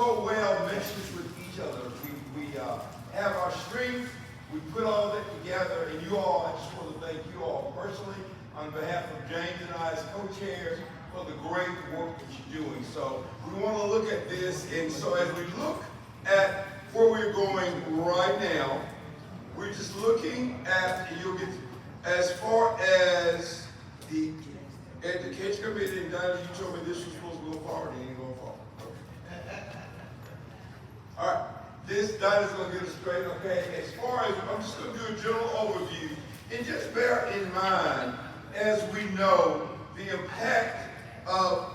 so well meshes with each other. We have our strengths, we put all that together, and you all, I just want to thank you all personally on behalf of James and I as co-chairs for the great work that you're doing. So we want to look at this, and so as we look at where we're going right now, we're just looking at, and you'll get, as far as the education committee, and Donnie, you told me this was supposed to go forward, it ain't going forward. Okay. All right, this Donnie's going to get us straight, okay? As far as, I'm just going to do a general overview, and just bear in mind, as we know, the impact of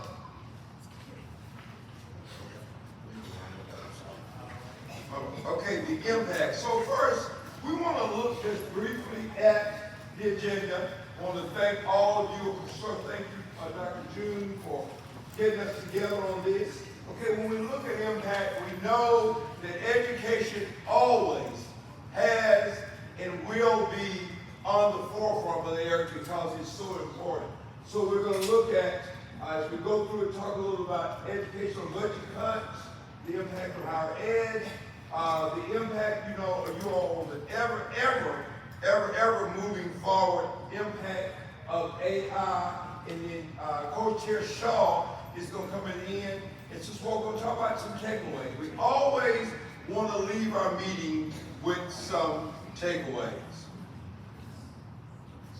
the impact. So first, we want to look just briefly at the agenda. I want to thank all of you. So thank you, Dr. June, for getting us together on this. Okay, when we look at impact, we know that education always has and will be on the forefront of the area because it's so important. So we're going to look at, as we go through and talk a little about educational budget cuts, the impact of higher ed, the impact, you all on the ever moving forward impact of AI, and then Co-Chair Shaw is going to come in. It's just what we're going to talk about some takeaways. We always want to leave our meeting with some takeaways.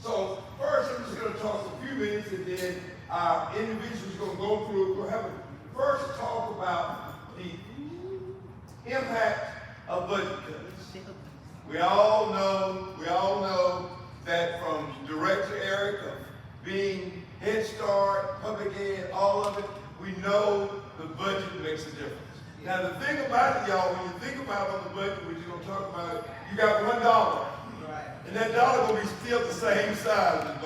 So first, I'm just going to talk a few minutes, and then our individuals are going to go through it. We'll have a first talk about the impact of budget cuts. We all know that from Director Eric of being Head Start, public ed, all of it, we know the budget makes a difference. Now the thing about it, y'all, when you think about on the budget, we're just going to talk about it, you got $1. And that dollar will be still the same size.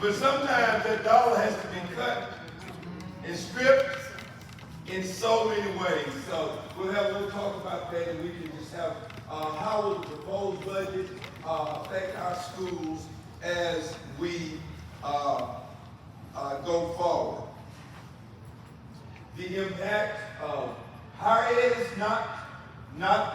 But sometimes that dollar has to be cut and stripped in so many ways. So we'll have a little talk about that, and we can just have how will the proposed budget affect our schools as we go forward. The impact of higher ed is not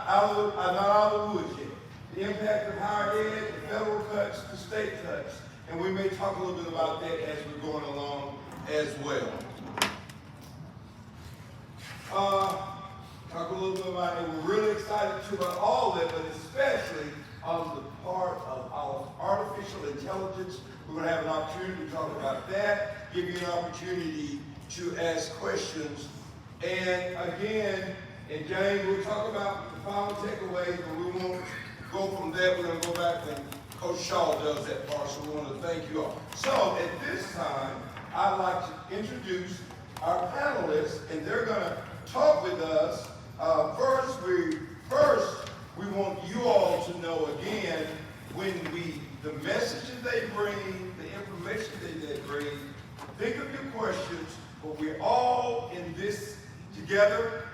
out of the woods yet. The impact of higher ed, the federal cuts, the state cuts, and we may talk a little bit about that as we're going along as well. Talk a little bit about it. We're really excited too about all of it, but especially on the part of our artificial intelligence. We're going to have an opportunity to talk about that, give you an opportunity to ask questions. And again, and James, we'll talk about the final takeaways, but we won't go from there. We're going to go back and Coach Shaw does that part, so we want to thank you all. So at this time, I'd like to introduce our panelists, and they're going to talk with us. First, we want you all to know again, the messages they bring, the information they bring, think of your questions, but we're all in this together.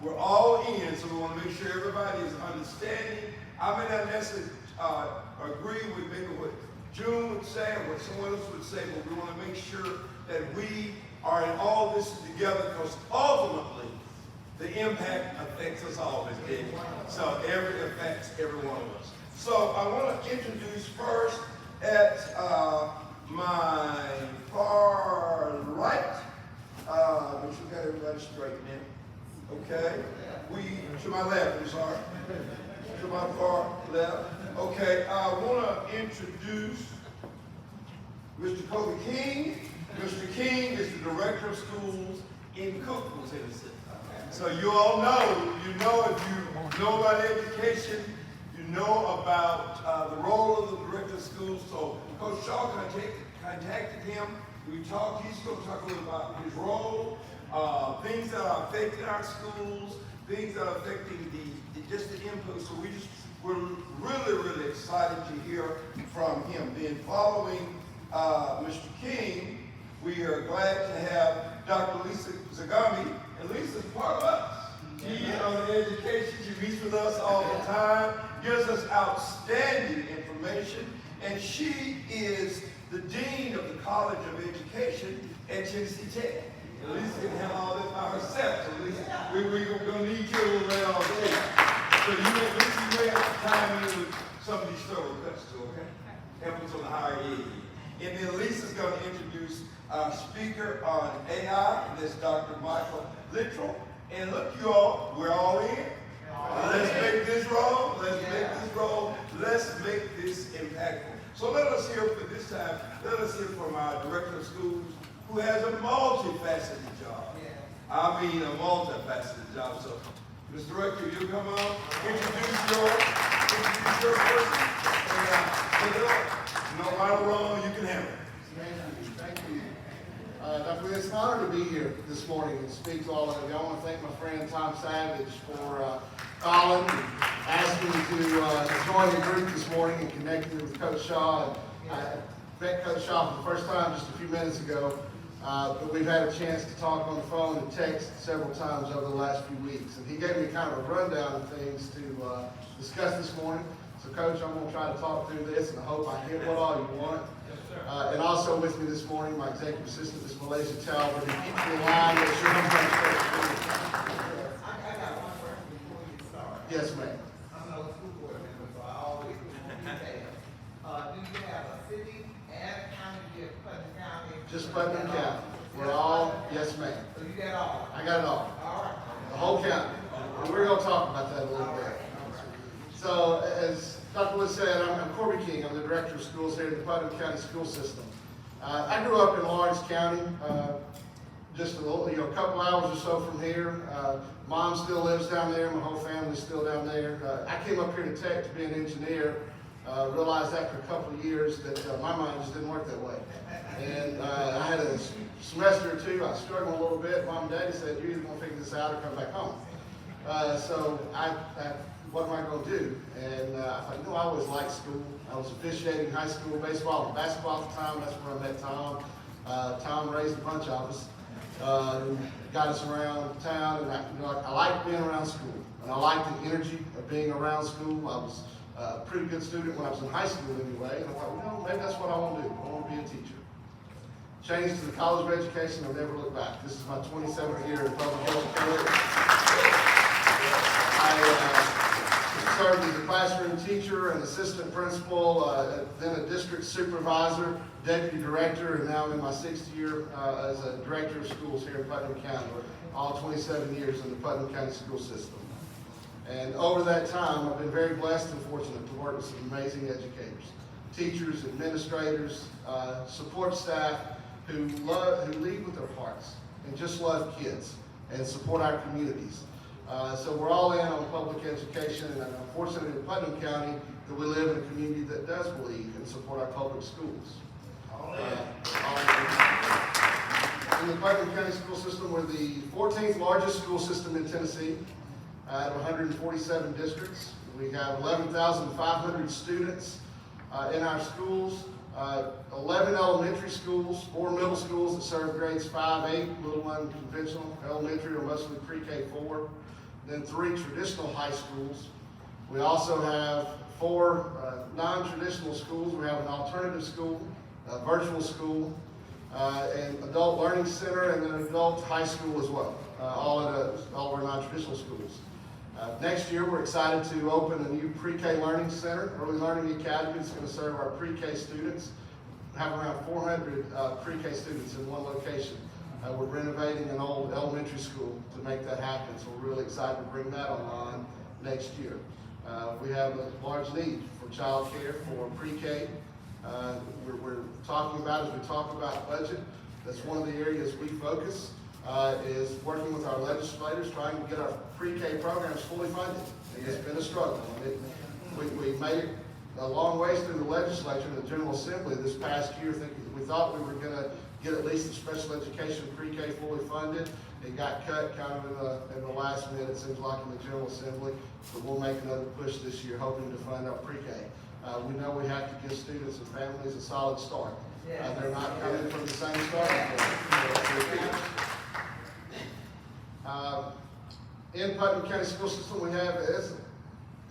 We're all in, so we want to make sure everybody is understanding. I may not necessarily agree with maybe what June would say or what someone else would say, but we want to make sure that we are in all this together, because ultimately the impact affects us all as big. So it affects every one of us. So I want to introduce first at my far right, make sure we got everybody straight now. Okay, to my left, I'm sorry. To my far left. Okay, I want to introduce Mr. Kobe King. Mr. King is the Director of Schools in Cookville, Tennessee. So you all know, if you know about education, you know about the role of the Director of Schools. So Coach Shaw contacted him. He's going to talk a little about his role, things that are affecting our schools, things that are affecting just the input. So we're really excited to hear from him. Then following Mr. King, we are glad to have Dr. Lisa Zagami, and Lisa's part of us. She is on education. She meets with us all the time, gives us outstanding information, and she is the Dean of the College of Education at Tennessee Tech. At least can handle all this by herself. So at least we're going to need you a little later on today. So you may have to time in with some of these thorough cuts too, okay? Help us on the higher end. And then Lisa's going to introduce our speaker on AI, and that's Dr. Michael Littrell. And look, you all, we're all in. Let's make this roll. Let's make this roll. Let's make this impactful. So let us hear for this time, let us hear from our director of schools who has a multifaceted job. I mean a multifaceted job. So, Mr. Director, you come on, introduce your person, and no right or wrong, you can handle it. Thank you. Dr. Lee, it's an honor to be here this morning and speak to all of you. I want to thank my friend Tom Savage for calling and asking me to join the group this morning and connecting with Coach Shaw. And I met Coach Shaw for the first time just a few minutes ago, but we've had a chance to talk on the phone and text several times over the last few weeks. And he gave me kind of a rundown of things to discuss this morning. So, Coach, I'm going to try to talk through this, and I hope I hit what all you want. And also with me this morning, my executive assistant, Ms. Malaysia Talbert, who keeps me in line. Make sure I'm going to I got one question before you start. Yes, ma'am. I'm a school board member, so I always do details. Do you have a city and a county here, Putnam County? Just Putnam County. We're all, yes, ma'am. So you got all? I got it all. All right. The whole county. And we're going to talk about that a little bit. So, as Dr. Wood said, I'm Corby King. I'm the director of schools here in the Putnam County school system. I grew up in Lawrence County, just a little, a couple hours or so from here. Mom still lives down there. My whole family's still down there. I came up here to Tech to be an engineer. Realized after a couple of years that my mind just didn't work that way. And I had a semester or two. I struggled a little bit. Mom and Daddy said, "You're either going to figure this out or come back home." So I what am I going to do? And I thought, I always liked school. I was officiating high school baseball and basketball at the time. That's where I met Tom. Tom raised a bunch of us, got us around town, and I liked being around school. And I liked the energy of being around school. I was a pretty good student when I was in high school anyway. And I thought, maybe that's what I want to do. I want to be a teacher. Changed to the College of Education. I'll never look back. This is my 27th year in public education. I served as a classroom teacher, an assistant principal, then a district supervisor, deputy director, and now I'm in my 6th year as a director of schools here in Putnam County, all 27 years in the Putnam County school system. And over that time, I've been very blessed and fortunate to work with some amazing educators, teachers, administrators, support staff who lead with their hearts and just love kids and support our communities. So we're all in on public education, and I'm fortunate in Putnam County that we live in a community that does believe and support our public schools. In the Putnam County school system, we're the 14th largest school system in Tennessee, out of 147 districts. We have 11,500 students in our schools, 11 elementary schools, 4 middle schools that serve grades 5, 8, little one conventional, elementary or mostly pre-K4. Then 3 traditional high schools. We also have 4 non-traditional schools. We have an alternative school, a virtual school, an adult learning center, and an adult high school as well, all of our non-traditional schools. Next year, we're excited to open a new pre-K learning center, early learning academy. It's going to serve our pre-K students. We have around 400 pre-K students in one location. We're renovating an old elementary school to make that happen, so we're really excited to bring that online next year. We have a large need for child care for pre-K. We're talking about, as we talk about budget, that's one of the areas we focus, is working with our legislators, trying to get our pre-K programs fully funded. It's been a struggle. We made it a long ways through the legislature and the General Assembly this past year. We thought we were going to get at least the special education pre-K fully funded. It got cut kind of in the last minute, seems like, in the General Assembly. But we'll make another push this year, hoping to fund our pre-K. We know we have to give students and families a solid start. They're not coming from the same starting point. In Putnam County School System, we have,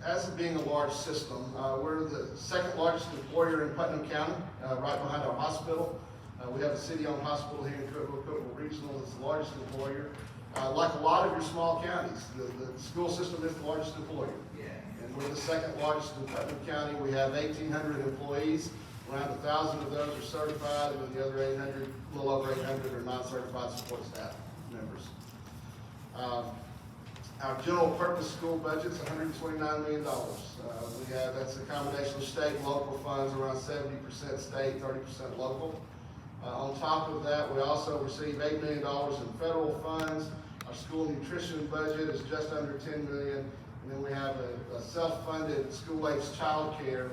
as being a large system, we're the 2nd largest employer in Putnam County, right behind our hospital. We have a city-owned hospital here in Cookeville Regional that's the largest employer. Like a lot of your small counties, the school system is the largest employer. Yeah. And we're the second largest in Putnam County. We have 1,800 employees. Around 1,000 of those are certified, and then the other 800, a little over 800 are non-certified support staff members. Our general purpose school budget's $129 million. That's a combination of state and local funds, around 70% state, 30% local. On top of that, we also receive $8 million in federal funds. Our school nutrition budget is just under $10 million. And then we have a self-funded school-age child care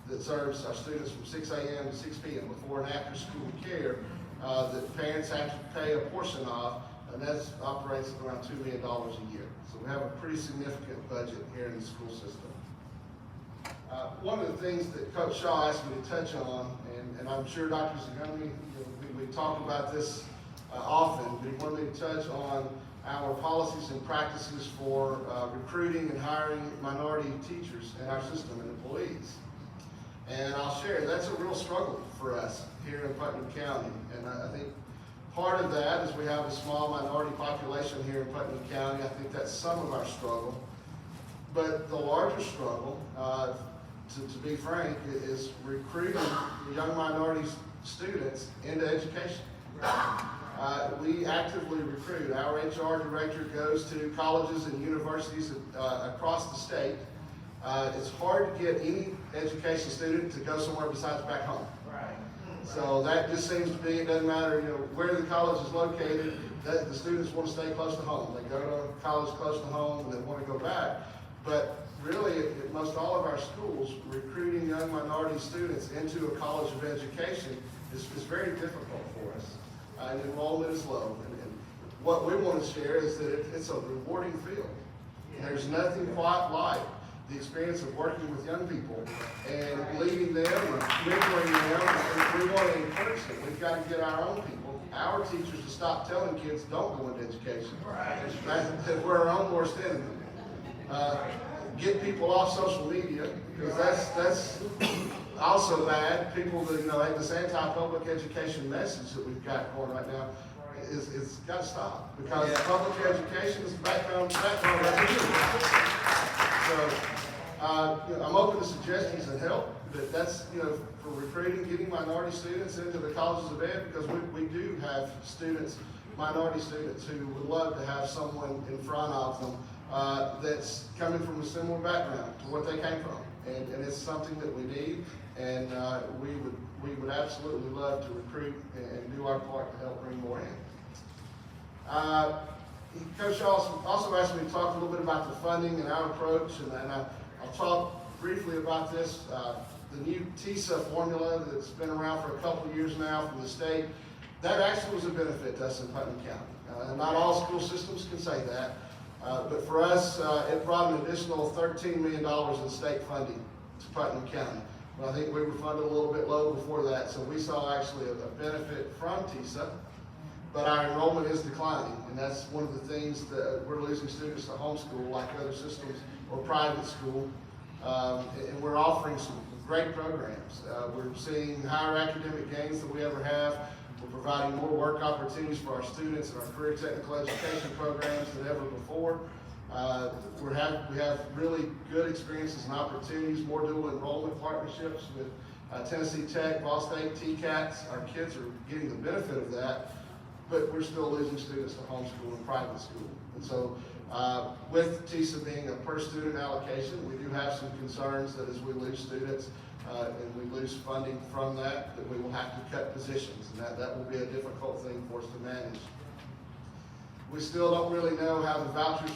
that serves our students from 6 a.m. to 6 p.m. before and after school care that parents have to pay a portion of, and that operates at around $2 million a year. So we have a pretty significant budget here in the school system. One of the things that Coach Shaw asked me to touch on, and I'm sure Dr. Zagami, we talk about this often, but he wanted me to touch on our policies and practices for recruiting and hiring minority teachers in our system and employees. And I'll share, that's a real struggle for us here in Putnam County. And I think part of that is we have a small minority population here in Putnam County. I think that's some of our struggle. But the larger struggle, to be frank, is recruiting young minority students into education. We actively recruit. Our HR director goes to colleges and universities across the state. It's hard to get any education student to go somewhere besides back home. Right. So that just seems to be, it doesn't matter, where the college is located, that the students want to stay close to home. They go to college close to home and they want to go back. But really, at most all of our schools, recruiting young minority students into a college of education is very difficult for us. And enrollment is low. And what we want to share is that it's a rewarding field. There's nothing quite like the experience of working with young people and leading them and mentoring them. And we want to encourage them. We've got to get our own people, our teachers, to stop telling kids don't go into education. That we're our own worst enemy. Get people off social media, because that's also bad. People that, like this anti-public education message that we've got going right now, it's got to stop, because public education is the background of everything. So I'm open to suggestions and help, but that's, for recruiting, getting minority students into the colleges of ed, because we do have students, minority students, who would love to have someone in front of them that's coming from a similar background to what they came from. And it's something that we need, and we would absolutely love to recruit and do our part to help bring more in. Coach also asked me to talk a little bit about the funding and our approach, and I'll talk briefly about this. The new TISA formula that's been around for a couple of years now from the state, that actually was a benefit to us in Putnam County. Not all school systems can say that. But for us, it brought an additional $13 million in state funding to Putnam County. But I think we were funded a little bit low before that, so we saw actually a benefit from TISA. But our enrollment is declining, and that's one of the things that we're losing students to homeschool like other systems or private school. And we're offering some great programs. We're seeing higher academic gains than we ever have. We're providing more work opportunities for our students in our career technical education programs than ever before. We have really good experiences and opportunities, more dual enrollment partnerships with Tennessee Tech, Ball State, TCATs. Our kids are getting the benefit of that, but we're still losing students to homeschool and private school. And so with TISA being a per student allocation, we do have some concerns that as we lose students, and we lose funding from that we will have to cut positions, and that will be a difficult thing for us to manage. We still don't really know how the vouchers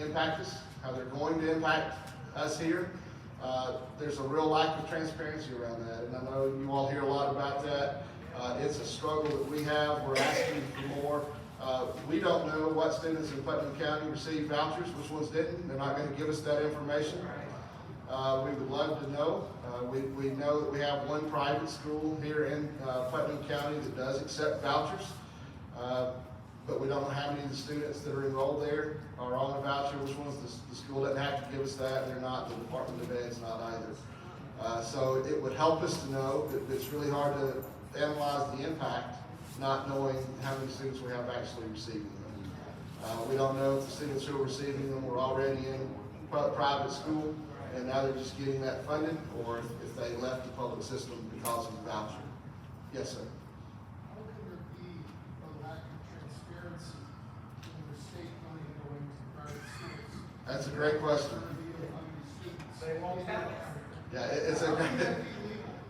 impact us, how they're going to impact us here. There's a real lack of transparency around that, and I know you all hear a lot about that. It's a struggle that we have. We're asking for more. We don't know what students in Putnam County received vouchers, which ones didn't. They're not going to give us that information. We would love to know. We know that we have one private school here in Putnam County that does accept vouchers, but we don't know how many of the students that are enrolled there are on a voucher, which ones the school doesn't have to give us that, and they're not, the Department of Ed's not either. So it would help us to know, but it's really hard to analyze the impact, not knowing how many students we have actually receiving them. We don't know if the students who are receiving them were already in private school, and now they're just getting that funded, or if they left the public system because of the voucher. Yes, sir. How can there be a lack of transparency in the state money going to private schools? That's a great question. They won't tell us. Yeah, it's a great,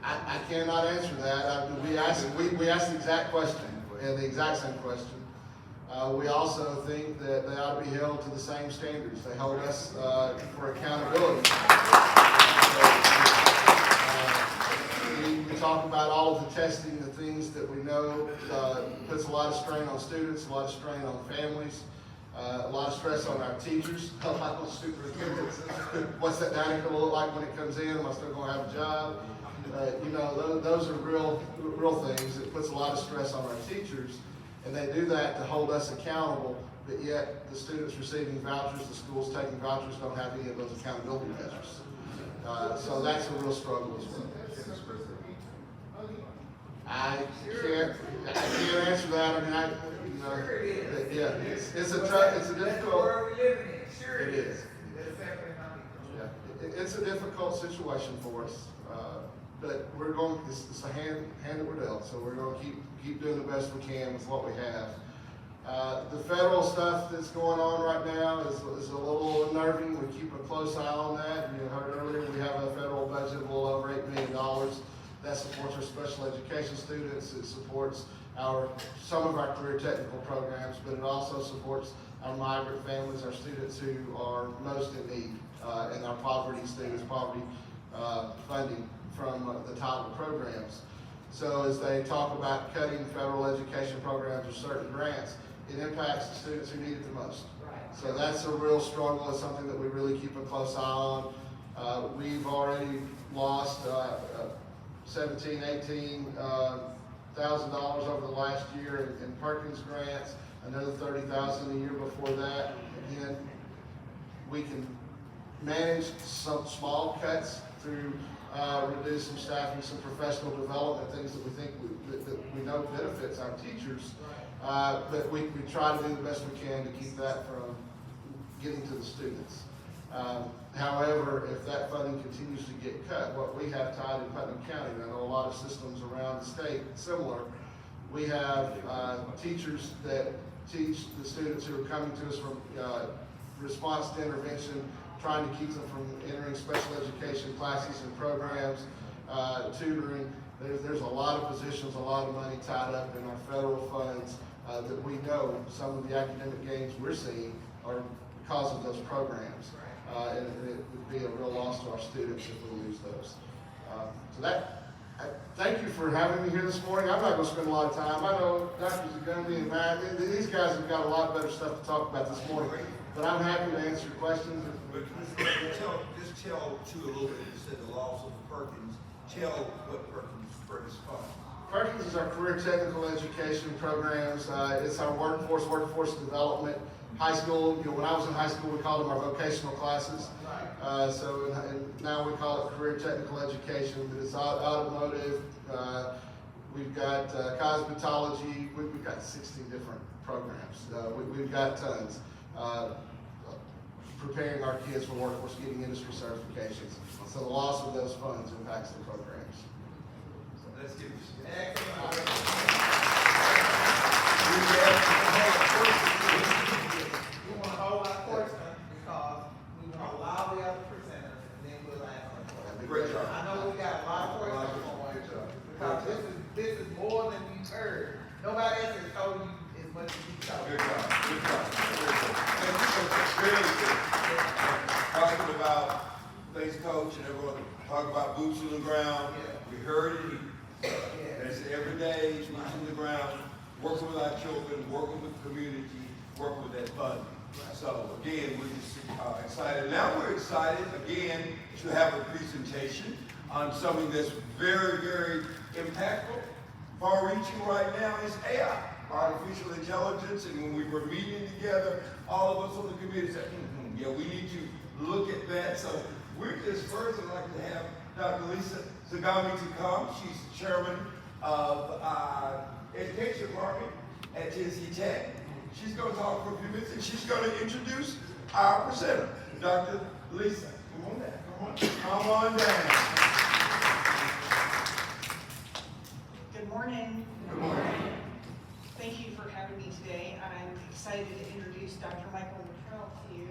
I cannot answer that. We asked the exact question, and the exact same question. We also think that they ought to be held to the same standards. They hold us for accountability. We talk about all of the testing, the things that we know puts a lot of strain on students, a lot of strain on families, a lot of stress on our teachers, a lot of superintendents. What's that dining going to look like when it comes in? Am I still going to have a job? Those are real things. It puts a lot of stress on our teachers, and they do that to hold us accountable, but yet the students receiving vouchers, the schools taking vouchers don't have any of those accountability measures. So that's a real struggle as well. I can't answer that. I mean, Sure it is. yeah, it's a That's the difficult. world we live in. Sure It is. It's separate money. Yeah, it's a difficult situation for us, but we're going. It's a hand that we're dealt. So we're going to keep doing the best we can with what we have. The federal stuff that's going on right now is a little unnerving. We keep a close eye on that. You heard earlier we have a federal budget of a little over $8 million. That supports our special education students. It supports some of our career technical programs, but it also supports our migrant families, our students who are most in need, and our poverty students, poverty funding from the title programs. So as they talk about cutting federal education programs or certain grants, it impacts the students who need it the most. So that's a real struggle. It's something that we really keep a close eye on. We've already lost $17,000, $18,000 over the last year in Perkins grants, another $30,000 the year before that. Again, we can manage some small cuts through reduce some staffing, some professional development, things that we think that we know benefits our teachers. But we try to do the best we can to keep that from getting to the students. However, if that funding continues to get cut, what we have tied in Putnam County, and I know a lot of systems around the state similar, we have teachers that teach the students who are coming to us from response to intervention, trying to keep them from entering special education classes and programs, tutoring. There's a lot of positions, a lot of money tied up in our federal funds that we know some of the academic gains we're seeing are because of those programs. And it would be a real loss to our students if we lose those. Thank you for having me here this morning. I'm not going to spend a lot of time. I know Dr. Zagumbi and Matt, these guys have got a lot better stuff to talk about this morning, but I'm happy to answer questions. But just tell too a little bit, you said the loss of the Perkins. Tell what Perkins funds. Perkins is our career technical education programs. It's our workforce development. High school, when I was in high school, we called them our vocational classes. And now we call it career technical education, but it's automotive. We've got cosmetology. We've got 16 different programs. We've got tons. Preparing our kids for workforce, getting industry certifications. So the loss of those funds impacts the programs. Let's give you some. We want to hold our question because we want to allow the other presenters and then we'll ask them questions. Great job. I know we got a lot of questions for you because this is more than you've heard. Nobody else has told you as much as you told. Good job. Good job. Very good. Talking about things, coach, and everyone talking about boots on the ground. Yeah. We heard it. Yeah. It's every day, boots on the ground, working with our children, working with the community, working with that funding. So again, we're just excited. Now we're excited again to have a presentation on something that's very, very impactful, far-reaching right now is AI, artificial intelligence. And when we were meeting together, all of us on the committee said, yeah, we need to look at that. So we're just first, I'd like to have Dr. Lisa Zagami to come. She's chairman of education department at Tennessee Tech. She's going to talk for a few minutes, and she's going to introduce our presenter, Dr. Lisa. Come on down. Come on down. Good morning. Good morning. Thank you for having me today. I'm excited to introduce Dr. Michael Luttrell to you.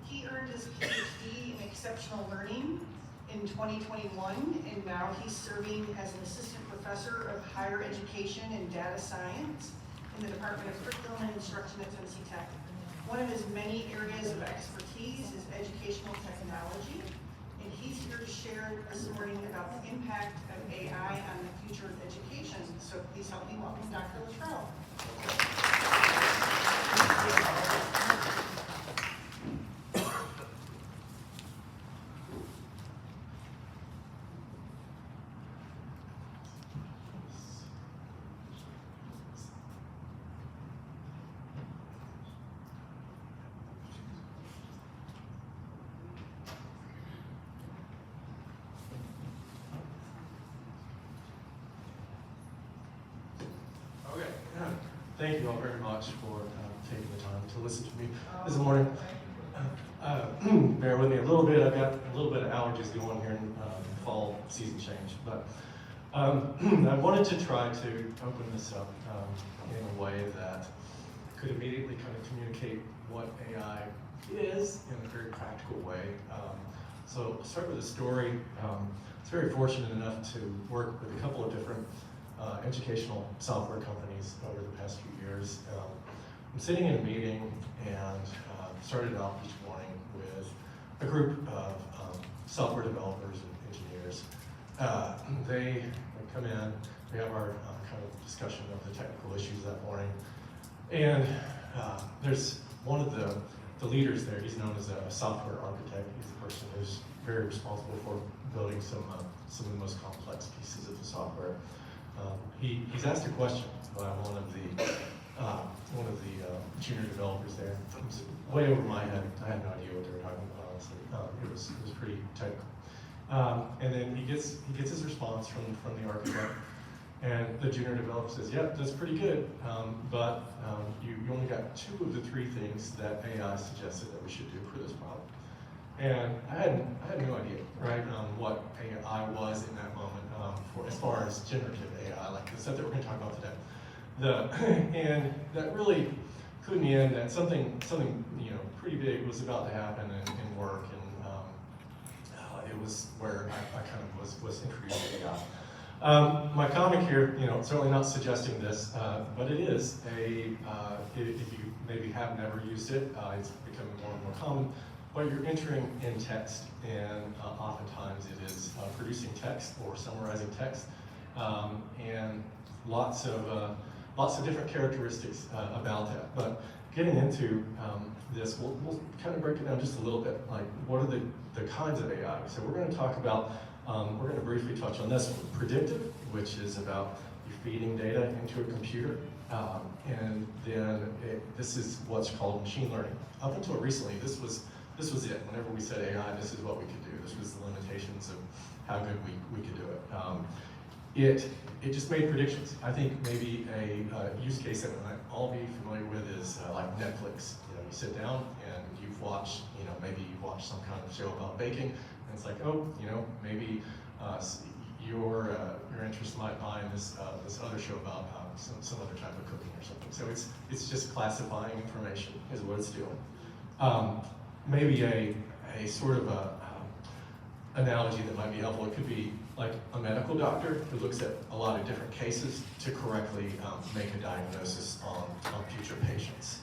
He earned his PhD in exceptional learning in 2021, and now he's serving as an assistant professor of higher education and data science in the Department of Curriculum and Instruction at Tennessee Tech. One of his many areas of expertise is educational technology, and he's here to share this morning about the impact of AI on the future of education. So please help me welcome Dr. Luttrell. Okay. Thank you all very much for taking the time to listen to me this morning. Bear with me a little bit. I've got a little bit of allergies going here in fall season change, but I wanted to try to open this up in a way that could immediately kind of communicate what AI is in a very practical way. So I'll start with a story. I was very fortunate enough to work with a couple of different educational software companies over the past few years. I'm sitting in a meeting and started off each morning with a group of software developers and engineers. They come in, we have our kind of discussion of the technical issues that morning, and there's one of the leaders there. He's known as a software architect. He's the person who's very responsible for building some of the most complex pieces of the software. He's asked a question by one of the junior developers there. It was way over my head. I had no idea what they were talking about, honestly. It was pretty technical. And then he gets his response from the architect, and the junior developer says, "Yep, that's pretty good, but you only got 2 of the 3 things that AI suggested that we should do for this problem." And I had no idea, right, what AI was in that moment for as far as generative AI, like the stuff that we're going to talk about today. And that really clued me in that something pretty big was about to happen in work, and it was where I kind of was introduced to AI. My comment here, certainly not suggesting this, but it is if you maybe have never used it, it's becoming more and more common. But you're entering in text, and oftentimes it is producing text or summarizing text, and lots of different characteristics about that. But getting into this, we'll kind of break it down just a little bit. Like, what are the kinds of AI? So we're going to talk about, we're going to briefly touch on this one, predictive, which is about you feeding data into a computer, and then this is what's called machine learning. Up until recently, this was it. Whenever we said AI, this is what we could do. This was the limitations of how good we could do it. It just made predictions. I think maybe a use case that we might all be familiar with is like Netflix. You sit down and you've watched, maybe you've watched some kind of show about baking, and it's like, oh, maybe your interest might lie in this other show about some other type of cooking or something. So it's just classifying information is what it's doing. Maybe a sort of analogy that might be helpful. It could be like a medical doctor who looks at a lot of different cases to correctly make a diagnosis on future patients.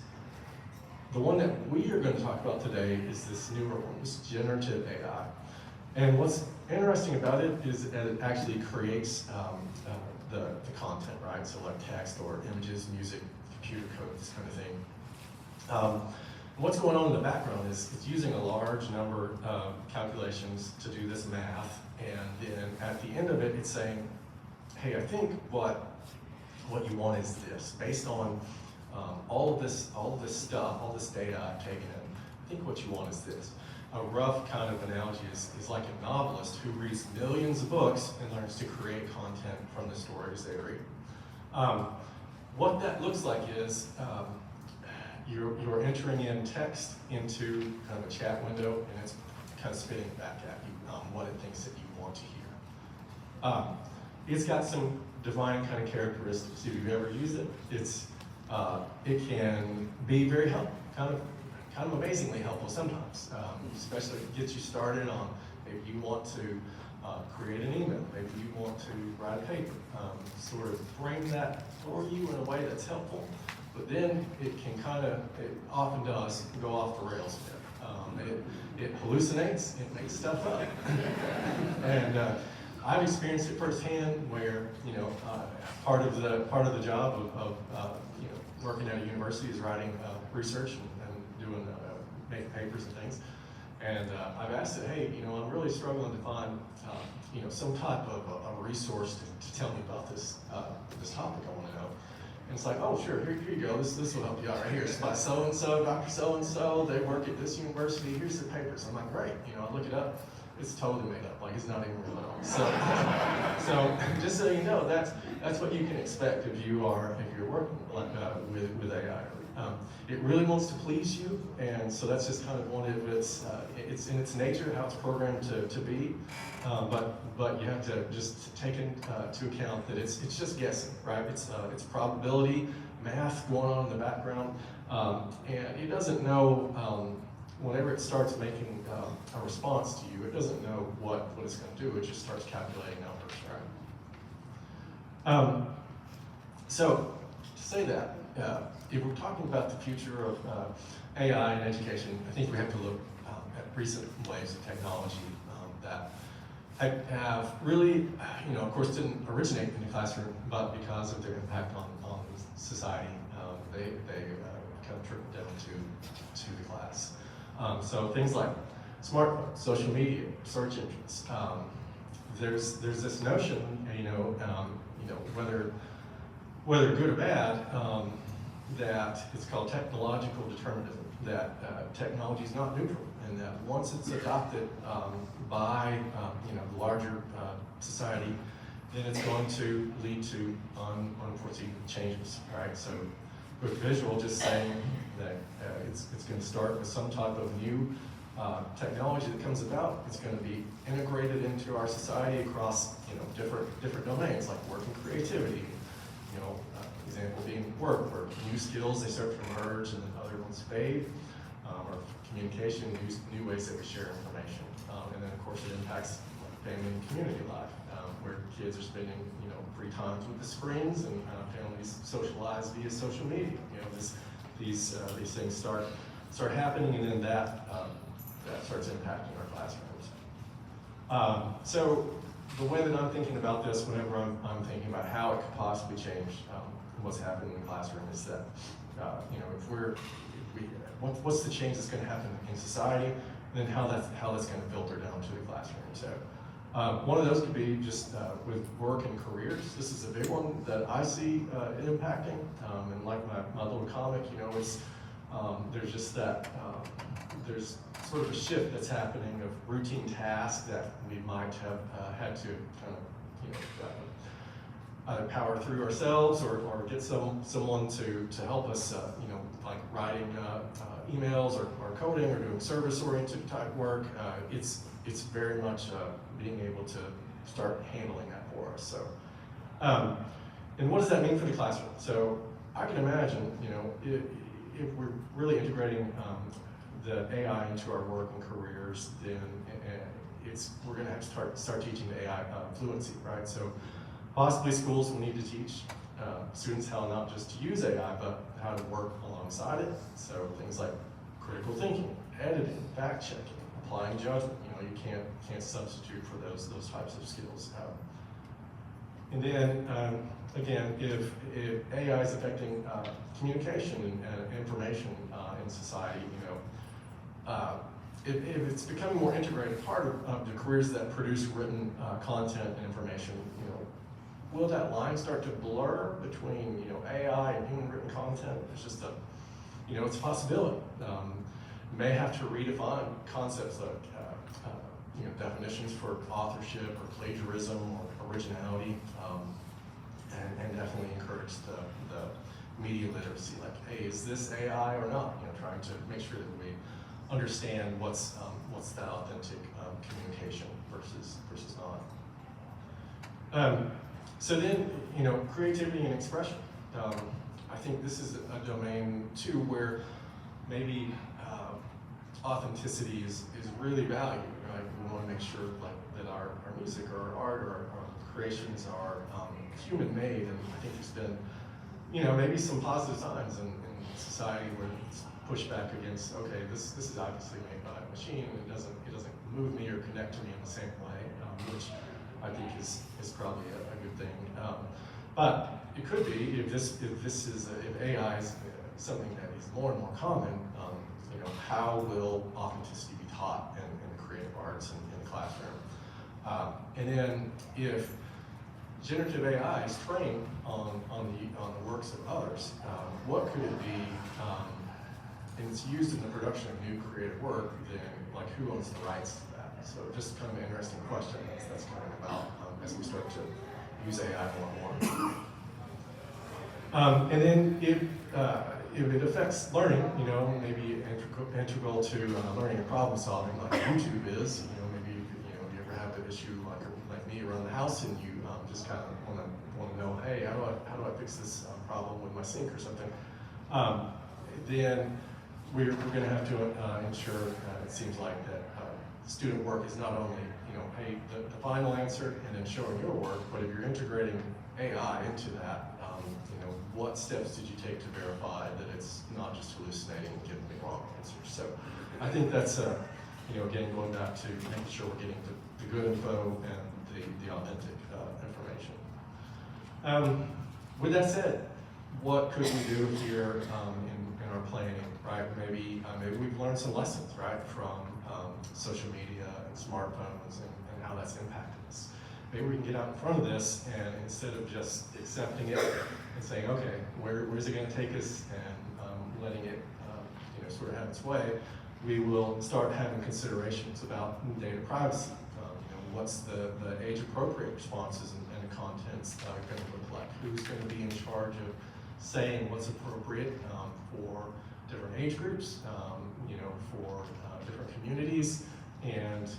The one that we are going to talk about today is this newer one, this generative AI. And what's interesting about it is that it actually creates the content, right? So like text or images, music, computer code, this kind of thing. What's going on in the background is it's using a large number of calculations to do this math, and then at the end of it, it's saying, hey, I think what you want is this. Based on all of this stuff, all this data I've taken in, I think what you want is this. a rough kind of analogy is like a novelist who reads millions of books and learns to create content from the stories they read. What that looks like is you're entering in text into kind of a chat window, and it's kind of spitting back at you what it thinks that you want to hear. It's got some defining kind of characteristics. If you've ever used it, it can be very helpful, kind of amazingly helpful sometimes, especially if it gets you started on maybe you want to create an email, maybe you want to write a paper, sort of frame that for you in a way that's helpful, but then it can it often does go off the rails a bit. It hallucinates, it makes stuff up. And I've experienced it firsthand where, part of the job of working at a university is writing research and doing making papers and things. And I've asked it, hey, I'm really struggling to find, some type of a resource to tell me about this topic I want to know. And it's like, oh, sure, here you go. This will help you out right here. It's by so-and-so, Dr. So-and-so. They work at this university. Here's their papers. I'm like, great. I look it up. It's totally made up. Like, it's not even real at all. So just so you know, that's what you can expect if you're working with AI. It really wants to please you, and so that's just kind of one of it's in its nature how it's programmed to be. But you have to just take into account that it's just guessing, right? It's probability, math going on in the background, and it doesn't know. Whenever it starts making a response to you, it doesn't know what it's going to do. It just starts calculating numbers, right? So to say that, if we're talking about the future of AI in education, I think we have to look at recent waves of technology that have really, of course, didn't originate in the classroom, but because of their impact on society, they kind of trickled down to the class. So things like smartphones, social media, search engines. There's this notion, whether good or bad, that it's called technological determinism. That technology is not neutral, and that once it's adopted by the larger society, then it's going to lead to unforeseen changes, right? So with visual, just saying that it's going to start with some type of new technology that comes about. It's going to be integrated into our society across different domains like work and creativity. Example being work, where new skills they start to emerge and then other ones fade. Or communication, new ways that we share information, and then of course it impacts family and community life, where kids are spending free times with the screens, and families socialize via social media. These things start happening, and then that starts impacting our classrooms. So the way that I'm thinking about this, whenever I'm thinking about how it could possibly change what's happening in the classroom, is that what's the change that's going to happen in society, and then how that's going to filter down to the classroom. So one of those could be just with work and careers. This is a big one that I see it impacting. And like my little comic, it's there's just that there's sort of a shift that's happening of routine tasks that we might have had to kind of either power through ourselves or get someone to help us, like writing emails or coding or doing service-oriented type work. It's very much being able to start handling that for us. So, and what does that mean for the classroom? So I can imagine, if we're really integrating the AI into our work and careers, then we're going to have to start teaching the AI fluency, right? So possibly schools will need to teach students how not just to use AI, but how to work alongside it. So things like critical thinking, editing, fact checking, applying judgment. You can't substitute for those types of skills. And then again, if AI is affecting communication and information in society, if it's becoming more integrated part of the careers that produce written content and information, will that line start to blur between AI and human written content? It's just it's a possibility. may have to redefine concepts like definitions for authorship or plagiarism or originality, and definitely encourage the media literacy. Like, hey, is this AI or not? Trying to make sure that we understand what's that authentic communication versus not. So then, creativity and expression. I think this is a domain too where maybe authenticity is really valued. Right? We want to make sure that our music or our art or our creations are human-made, and I think there's been maybe some positive times in society where it's pushed back against, okay, this is obviously made by a machine and it doesn't move me or connect to me in the same way, which I think is probably a good thing. But it could be if AI is something that is more and more common. How will authenticity be taught in creative arts and in the classroom? And then if generative AI is trained on the works of others, what could it be? And it's used in the production of new creative work. Then, who owns the rights to that? So, just kind of an interesting question that's coming about as we start to use AI more and more. And then if it affects learning, maybe integral to learning and problem solving, like YouTube is. Maybe you ever have the issue like me around the house, and you just kind of want to know, hey, how do I fix this problem with my sink or something? Then we're going to have to ensure, it seems like, that student work is not only, hey, the final answer and then showing your work, but if you're integrating AI into that, what steps did you take to verify that it's not just hallucinating and giving me wrong answers? So I think that's, again, going back to making sure we're getting the good info and the authentic information. With that said, what could we do here in our planning, right? Maybe we've learned some lessons, right, from social media and smartphones and how that's impacted us. Maybe we can get out in front of this, and instead of just accepting it and saying, okay, where's it going to take us, and letting it sort of have its way, we will start having considerations about data privacy. What's the age-appropriate responses and contents going to look like? Who's going to be in charge of saying what's appropriate for different age groups, for different communities, and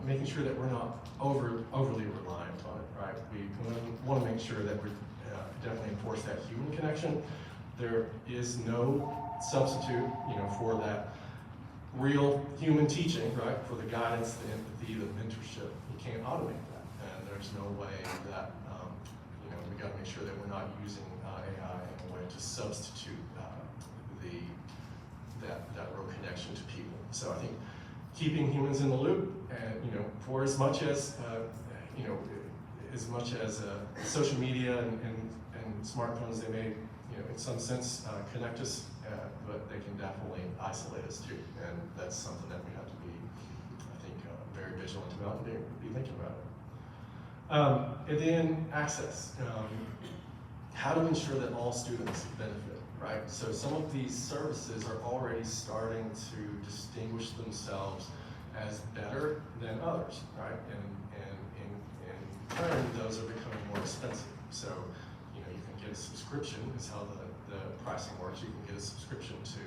making sure that we're not overly reliant on it, right? We want to make sure that we definitely enforce that human connection. There is no substitute, for that real human teaching, right? For the guidance, the empathy, the mentorship. You can't automate that, and there's no way that we got to make sure that we're not using AI in a way to substitute that real connection to people. So I think keeping humans in the loop, and for as much as social media and smartphones, they may in some sense connect us, but they can definitely isolate us too, and that's something that we have to be, I think, very vigilant about and be thinking about it. And then access. How to ensure that all students benefit, right? So some of these services are already starting to distinguish themselves as better than others, right? And in turn, those are becoming more expensive. So, you can get a subscription, is how the pricing works. You can get a subscription to,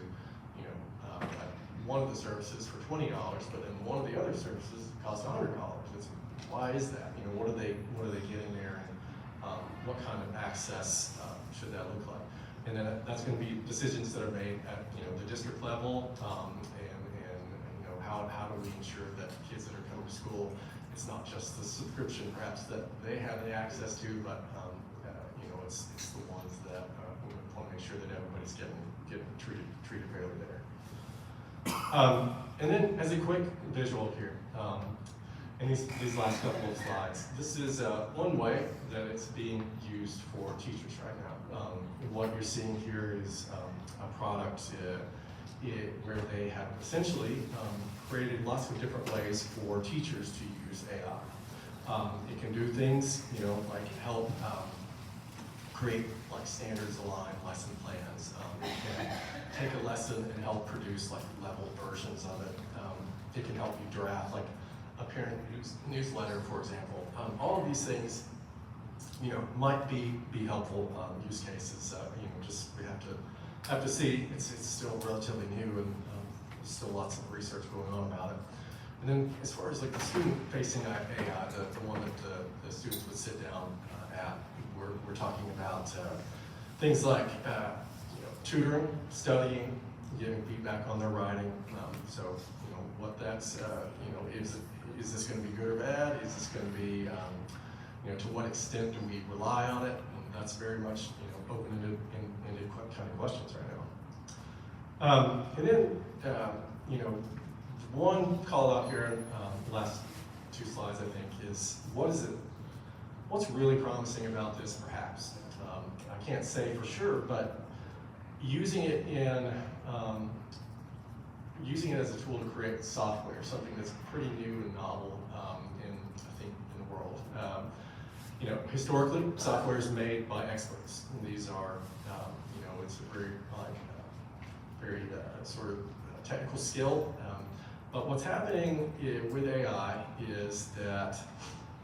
one of the services for $20, but then one of the other services costs $100. Why is that? What are they getting there, and what kind of access should that look like? And then that's going to be decisions that are made at the district level, and how do we ensure that kids that are coming to school, it's not just the subscription perhaps that they have the access to, but it's the ones that we want to make sure that everybody's getting treated fairly there. And then as a quick visual here, in these last couple of slides, this is one way that it's being used for teachers right now. What you're seeing here is a product where they have essentially created lots of different ways for teachers to use AI. It can do things, like help create like standards aligned lesson plans. It can take a lesson and help produce like level versions of it. It can help you draft like a parent newsletter, for example. All of these things, you know, might be helpful use cases. You know, just we have to see. It's still relatively new, and there's still lots of research going on about it. And then as far as like the student-facing AI, the one that the students would sit down at, we're talking about things like you know, tutoring, studying, giving feedback on their writing. So you know what that's you know, is this going to be good or bad? Is this going to be you know, to what extent do we rely on it? And that's very much, you know, open-ended kind of questions right now. And then you know, one call out here in the last two slides, I think, is what's really promising about this, perhaps? I can't say for sure, but using it as a tool to create software, something that's pretty new and novel in the world. You know, historically, software is made by experts. And these are, you know, it's a very sort of technical skill. But what's happening with AI is that,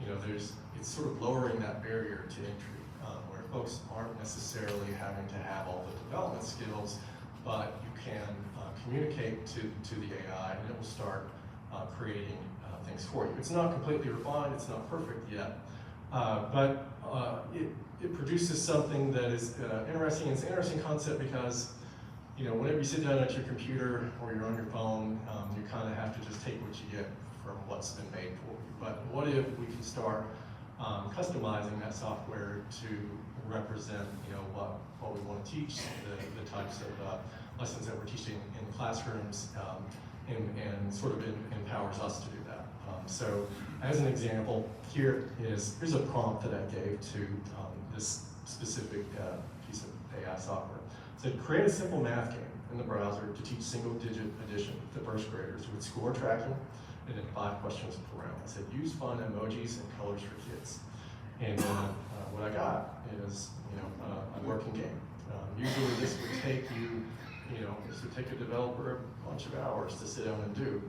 you know, it's sort of lowering that barrier to entry, where folks aren't necessarily having to have all the development skills, but you can communicate to the AI, and it will start creating things for you. It's not completely refined, it's not perfect yet, but it produces something that is interesting. It's an interesting concept because, you know, whenever you sit down at your computer or you're on your phone, you kind of have to just take what you get from what's been made for you. But what if we can start customizing that software to represent, you know, what we want to teach, the types of lessons that we're teaching in classrooms, and sort of empowers us to do that. So as an example, here's a prompt that I gave to this specific piece of AI software. It said, create a simple math game in the browser to teach single-digit addition to first graders with score tracking and then 5 questions per round. I said, use fun emojis and colors for kids. And what I got is, you know, a working game. Usually this would take this would take a developer a bunch of hours to sit down and do.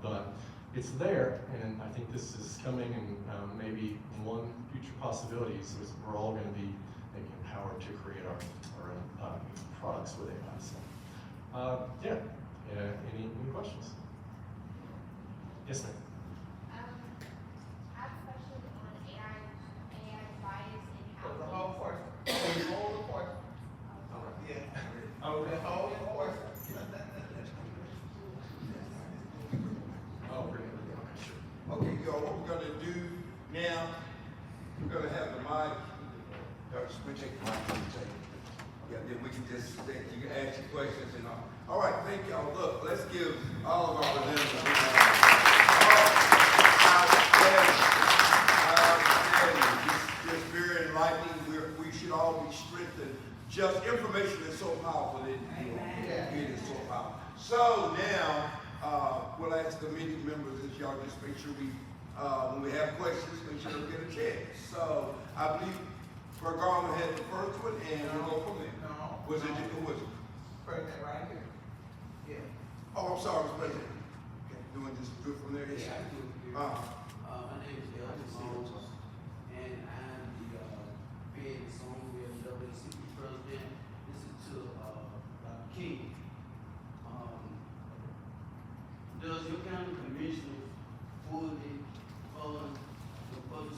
But it's there, and I think this is coming, and maybe one future possibility is we're all going to be maybe empowered to create our own products with AI. So, yeah. Any questions? Yes, ma'am. I have a question on AI bias in how. The whole question. Hold the question. Yeah. Oh, the whole question. Oh, really? Okay, sure. Okay, y'all, what we're gonna do now, we're gonna have the mic. We take the mic from the table. Yeah, then we can just, you can ask your questions and all. All right, thank y'all. Look, let's give all of our presenters a big round. Just very enlightening. We should all be strengthened. Just information is so powerful. It is so powerful. So now, we'll ask the meeting members that y'all just make sure when we have questions, make sure we get a chance. So I believe Bergama had the first one, and we'll go from there. No. Who was it? President right here. Yeah. Oh, I'm sorry, Mr. President. Okay, doing this good from there? Yes. Yeah, I do. My name is Elton Jones, and I'm the Fed Songwell WCP president. This is to Dr. King. Does your county commissioner fully fund the public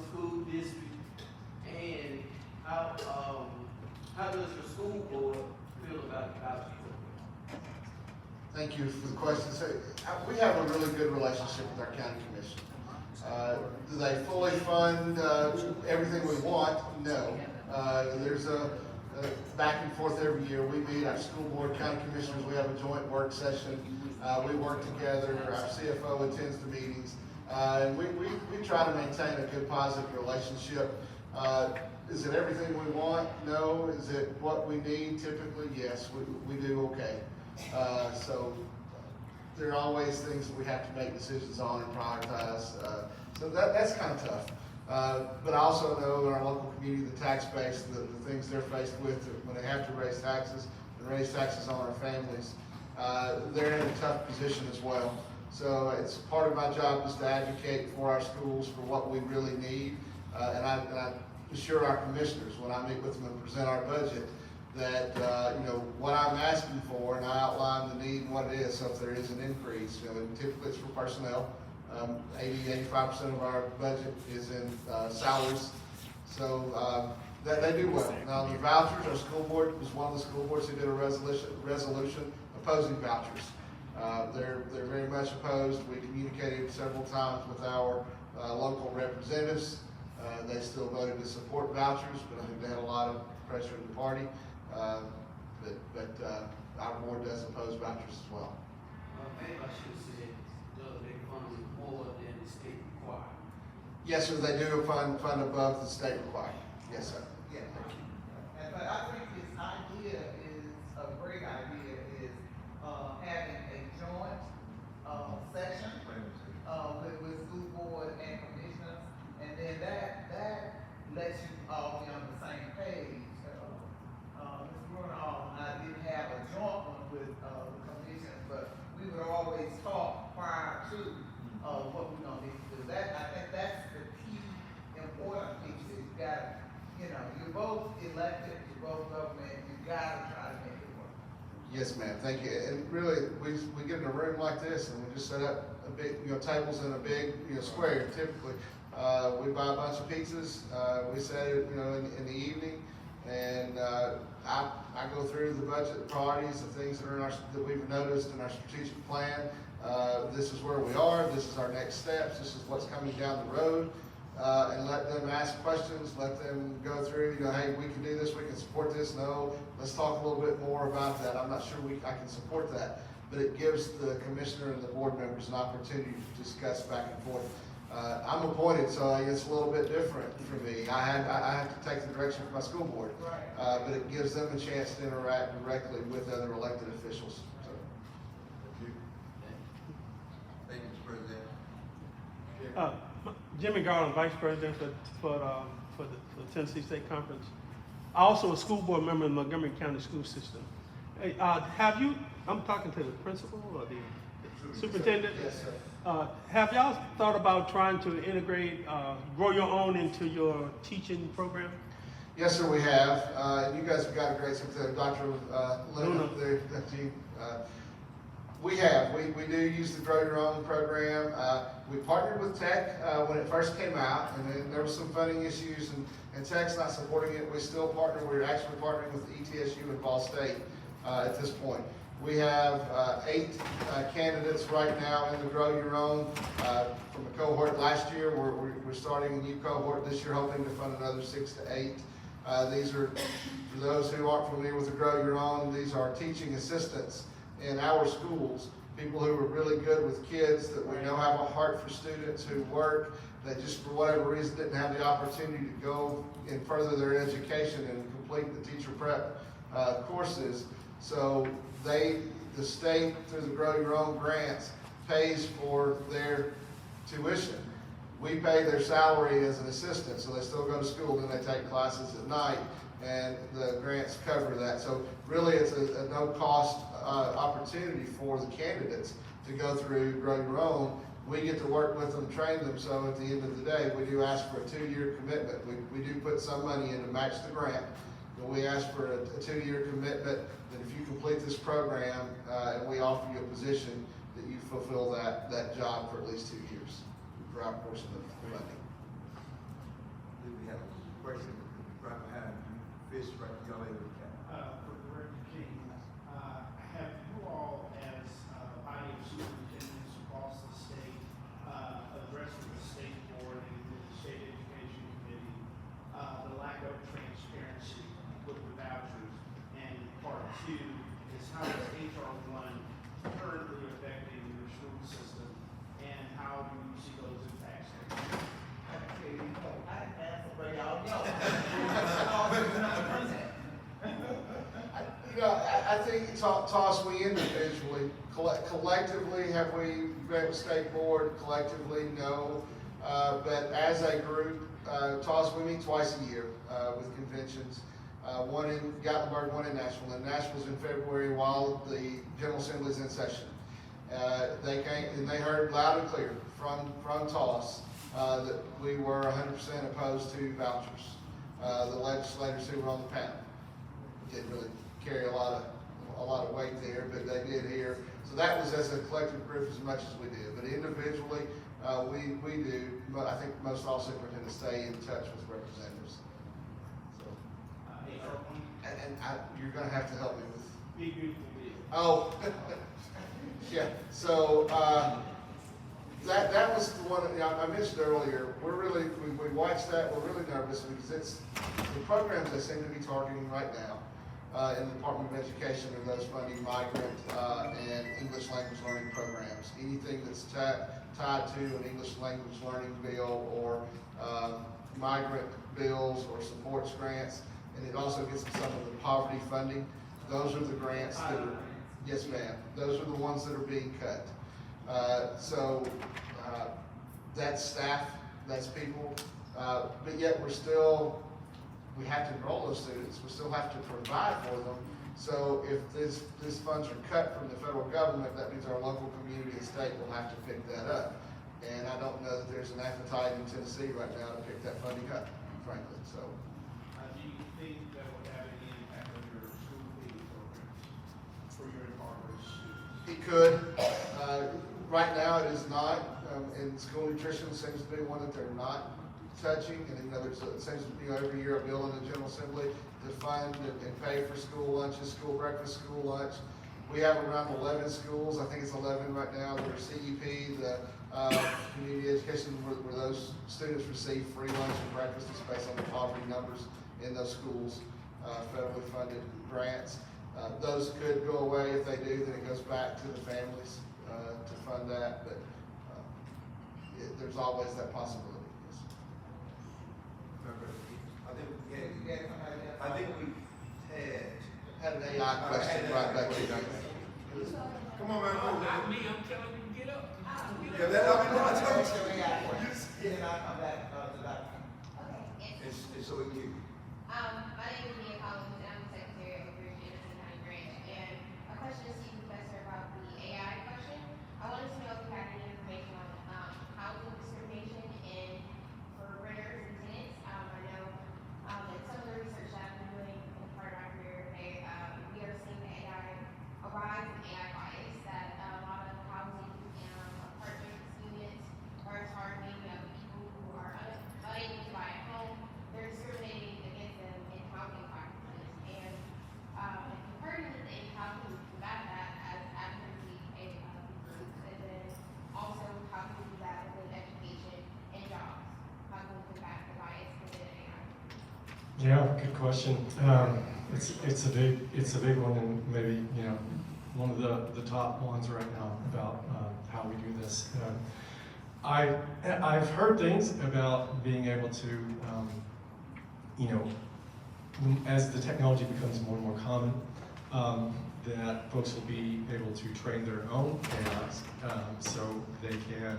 school district, and how does your school board feel about the voucher program? Thank you for the question. So, we have a really good relationship with our county commission. Do they fully fund everything we want? No. There's a back and forth every year. We meet, our school board, county commissioners, we have a joint work session. We work together, our CFO attends the meetings. And we try to maintain a good, positive relationship. Is it everything we want? No. Is it what we need typically? Yes, we do okay. So there are always things that we have to make decisions on and prioritize. So that's kind of tough. But I also know in our local community, the tax base, the things they're faced with when they have to raise taxes and raise taxes on our families, they're in a tough position as well. So it's part of my job is to advocate for our schools for what we really need. And I assure our commissioners when I meet with them and present our budget that, what I'm asking for, and I outline the need and what it is. So if there is an increase, and typically it's for personnel. 85% of our budget is in salaries. So that they do well. Now the vouchers, our school board was one of the school boards who did a resolution opposing vouchers. They're very much opposed. We communicated several times with our local representatives. They still voted to support vouchers, but I think they had a lot of pressure in the party. But our board does oppose vouchers as well. Maybe I should have said, they fund more than the state required. Yes, sir, they do fund above the state required. Yes, sir. Yeah. But I think this idea is a great idea, is having a joint session with school board and commissioners, and then that lets you all be on the same page. Mr. Bruno and I didn't have a joint one with the commissioners, but we would always talk prior to what we're gonna need to do. I think that's the key important piece is you gotta, you're both elected, you're both government, you gotta try to make it work. Yes, ma'am, thank you. And really, we get in a room like this and we just set up a big, tables in a big, square typically. We buy a bunch of pizzas, we set it, in the evening, and I go through the budget priorities, the things that are that we've noticed in our strategic plan. This is where we are, this is our next steps, this is what's coming down the road. And let them ask questions, let them go through, hey, we can do this, we can support this. No, let's talk a little bit more about that. I'm not sure I can support that, but it gives the commissioner and the board members an opportunity to discuss back and forth. I'm appointed, so it's a little bit different for me. I have to take the direction from my school board, but it gives them a chance to interact directly with other elected officials. So. Thank you, Mr. President. Jimmy Garland, Vice President for the Tennessee State Conference. Also a school board member in Montgomery County School System. Hey, I'm talking to the principal or the superintendent? Yes, sir. Have y'all thought about trying to integrate, grow your own into your teaching program? Yes, sir, we have. You guys have got a great secretary, Dr. Luna, there, We have. We do use the Grow Your Own program. We partnered with Tech when it first came out, and then there was some funding issues, and Tech's not supporting it. We still partner. We're actually partnering with ETSU and Ball State at this point. We have 8 candidates right now in the Grow Your Own from a cohort last year. We're starting a new cohort this year, hoping to fund another 6 to 8. These are, for those who aren't familiar with the Grow Your Own, these are teaching assistants in our schools, people who are really good with kids, that we know have a heart for students, who work, that just for whatever reason didn't have the opportunity to go and further their education and complete the teacher prep courses. So the state, through the Grow Your Own grants, pays for their tuition. We pay their salary as an assistant, so they still go to school, then they take classes at night, and the grants cover that. So really it's a no-cost opportunity for the candidates to go through Grow Your Own. We get to work with them, train them, so at the end of the day, we do ask for a 2-year commitment. We do put some money in to match the grant, but we ask for a 2-year commitment that if you complete this program, and we offer you a position, that you fulfill that job for at least 2 years for our portion of the funding. Do we have a question right behind you? Fish right y'all able to count. For Director King, have you all, as a body of superintendents across the state, addressed with the state board and with the state education committee, the lack of transparency with the vouchers? And part 2 is how is HR1 currently affecting your school system, and how do you see those impacts? I can tell you, I answer for y'all know. I think, Toss, we individually, collectively, have we met with state board? Collectively, no. But as a group, TAWS, we meet twice a year with conventions. One in Gatlinburg, one in Nashville. And Nashville's in February while the General Assembly's in session. They came and they heard loud and clear from TAWS that we were 100% opposed to vouchers. The legislators who were on the panel didn't really carry a lot of weight there, but they did hear. So that was as a collective group as much as we did. But individually, we do. But I think most all superintendents stay in touch with representatives. So, you're going to have to help me with. Big beautiful bill. Oh, yeah. So that was the one I mentioned earlier. We watched that. We're really nervous because it's the programs they seem to be targeting right now in the Department of Education are those funding migrant and English language learning programs. Anything that's tied to an English language learning bill or migrant bills or supports grants, and it also gets some of the poverty funding. Those are the grants that are, yes ma'am, those are the ones that are being cut. That's staff, that's people, but yet we have to enroll those students, we still have to provide for them. So if these funds are cut from the federal government, that means our local community and state will have to pick that up. And I don't know that there's an appetite in Tennessee right now to pick that funding up, frankly, so. Do you think that will have any impact on your school feeding programs for your impoverished students? It could. Right now it is not, and school nutrition seems to be one that they're not touching, and it seems to be every year a bill in the General Assembly to fund and pay for school lunches, school breakfast, school lunch. We have around 11 schools, I think it's 11 right now, that are CEP, the community education, where those students receive free lunch and breakfast. It's based on the poverty numbers in those schools, federally funded grants. Those could go away. If they do, then it goes back to the families to fund that, but there's always that possibility. Yes. I think we Had an AI question right back here. come on, man. Not me, I'm telling you to get up. Yeah, that, I mean, no, I tell you. Then I'll come back to that. Okay, yes. And so you. My name is Mia Collins, and I'm the secretary of Bridge Anderson County Branch. And a question is to you, Professor, about the AI question. I wanted to know if you had any information on housing discrimination for renters and tenants. I know that some of the research that I've been doing in part of my career, we are seeing the a rise in AI bias, that a lot of housing apartment units are targeting people who are unable to buy a home. They're discriminating against them in housing practices. And if you've heard anything, how can we combat that as advocacy groups? And then also, how can we do that within education and jobs? How can we combat the bias within AI? Yeah, good question. It's a big one, and maybe one of the top ones right now about how we do this. I've heard things about being able to, as the technology becomes more and more common, that folks will be able to train their own AIs, so they can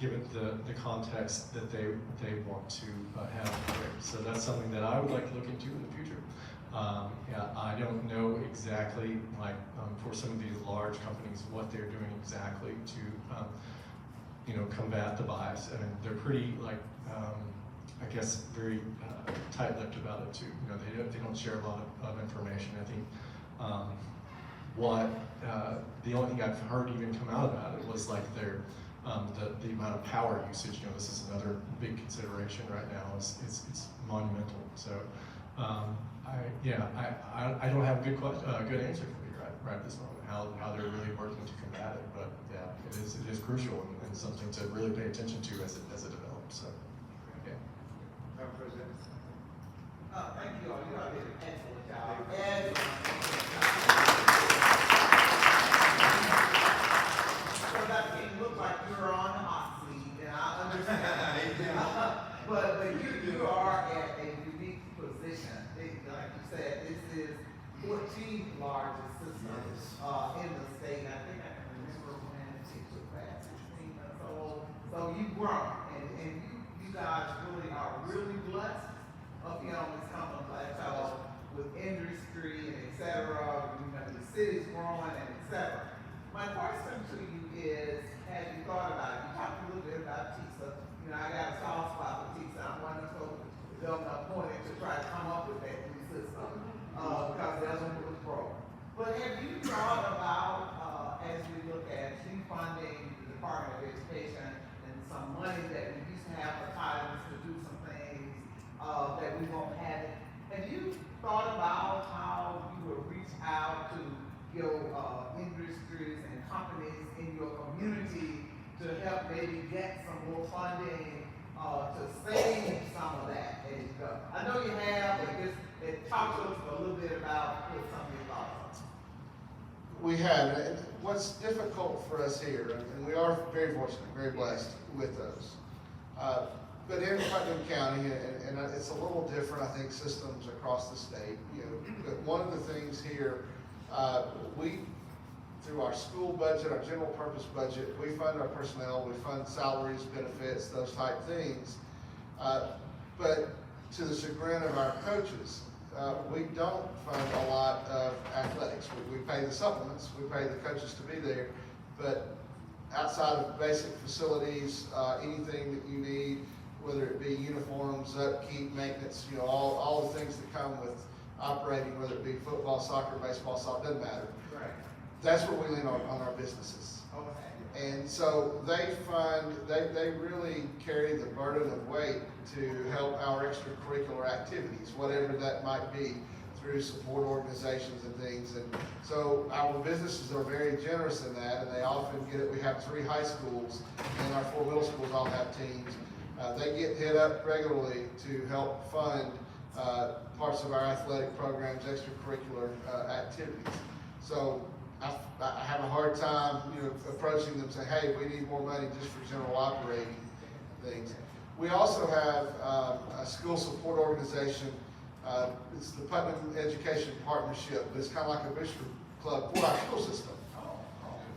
give it the context that they want to have. So that's something that I would like to look into in the future. I don't know exactly, for some of these large companies, what they're doing exactly to, combat the bias. I mean, they're pretty, I guess, very tight-lipped about it too. They don't share a lot of information. I think the only thing I've heard even come out about it was their the amount of power usage. This is another big consideration right now. It's monumental. So. I don't have a good answer for you right at this moment, how they're really working to combat it, but yeah, it is crucial and something to really pay attention to as it develops, so, yeah. Madam President. Thank you all. You all did an excellent job. So that it looked like you were on the hot seat, and I understand. but you are at a unique position. Like you said, this is 14th largest system in the state. I think I can remember when it took that 16 or so. So you've grown, and you guys really are really My question to you is, have you thought about it? You talked a little bit about TISA. You know, I got a soft spot for TISA. I'm one of those governor appointed to try to come up with that new system, because the other one was broke. But have you thought about, as we look at defunding the Department of Education and some money that we used to have for titles to do some things, that we won't have it? Have you thought about how you would reach out to your industries and companies in your community to help maybe get some more funding to save some of that as you go? I know you have, but just talk to us a little bit about what some of your thoughts are. We have, and what's difficult for us here, and we are very fortunate, very blessed with those. But in Putnam County, and it's a little different, I think, systems across the state. You know, but one of the things here, we, through our school budget, our general purpose budget, we fund our personnel, we fund salaries, benefits, those type things. But to the chagrin of our coaches, we don't fund a lot of athletics. We pay the supplements, we pay the coaches to be there, but outside of basic facilities, anything that you need, whether it be uniforms, upkeep, maintenance, you know, all the things that come with operating, whether it be football, soccer, baseball, soccer, doesn't matter. Right. That's what we lean on our businesses. Okay. And so they really carry the burden of weight to help our extracurricular activities, whatever that might be, through support organizations and things. And so our businesses are very generous in that, and they often get it. We have 3 high schools, and our 4 middle schools all have teams. They get hit up regularly to help fund parts of our athletic programs, extracurricular activities. So I have a hard time, you know, approaching them and saying, hey, we need more money just for general operating things. We also have a school support organization. It's the Putnam Education Partnership, but it's kind of like a booster club for our school system.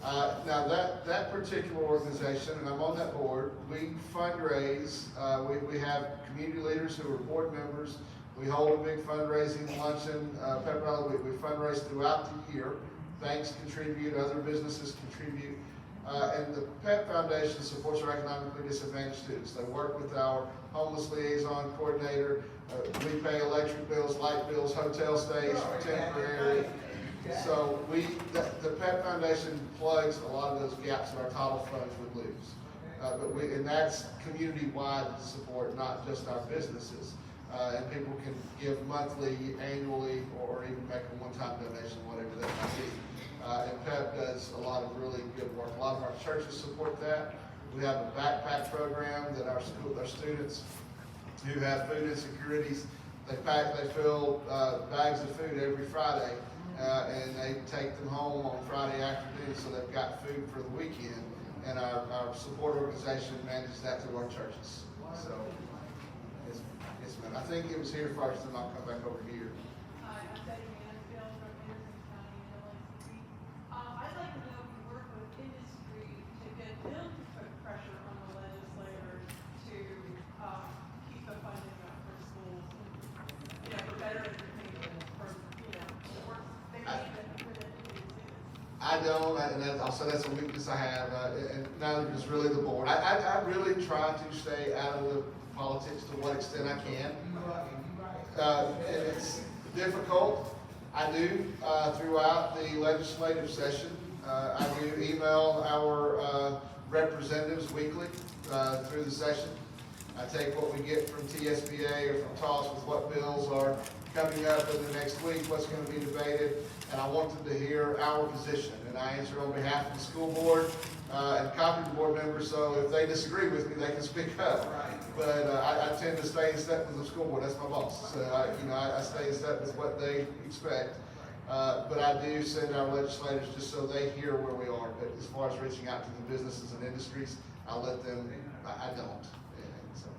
Now that particular organization, and I'm on that board, we fundraise, we have community leaders who are board members. We hold a big fundraising luncheon, pep rally. We fundraise throughout the year. Banks contribute, other businesses contribute. And the PEP Foundation supports our economically disadvantaged students. They work with our homeless liaison coordinator. We pay electric bills, light bills, hotel stays temporarily. So the PEP Foundation plugs a lot of those gaps that our title funds would lose. And that's community-wide support, not just our businesses. And people can give monthly, annually, or even make a one-time donation, whatever that might be. And PEP does a lot of really good work. A lot of our churches support that. We have a backpack program that our students who have food insecurities, they fill bags of food every Friday, and they take them home on Friday afternoon, so they've got food for the weekend. And our support organization manages that through our churches. So, yes, ma'am. I think it was here first, and I'll come back over here. Hi, I'm Betty Mansfield from Anderson County NLACP. I'd like to know if you work with industry to get them to put pressure on the legislators to keep the funding up for schools, and, you know, for better education, for, you know, the work they need it for them to do too. I don't, and that's a weakness I have, and neither does really the board. I really try to stay out of the politics to what extent I can. And it's difficult. I do throughout the legislative session. I do email our representatives weekly through the session. I take what we get from TSBA or from TOS with what bills are coming up in the next week, what's going to be debated, and I want them to hear our position. And I answer on behalf of the school board and copy the board members, so if they disagree with me, they can speak up. But I tend to stay in step with the school board. That's my boss. So I stay in step with what they expect. But I do send our legislators just so they hear where we are. But as far as reaching out to the businesses and industries, I let them. I don't. And so,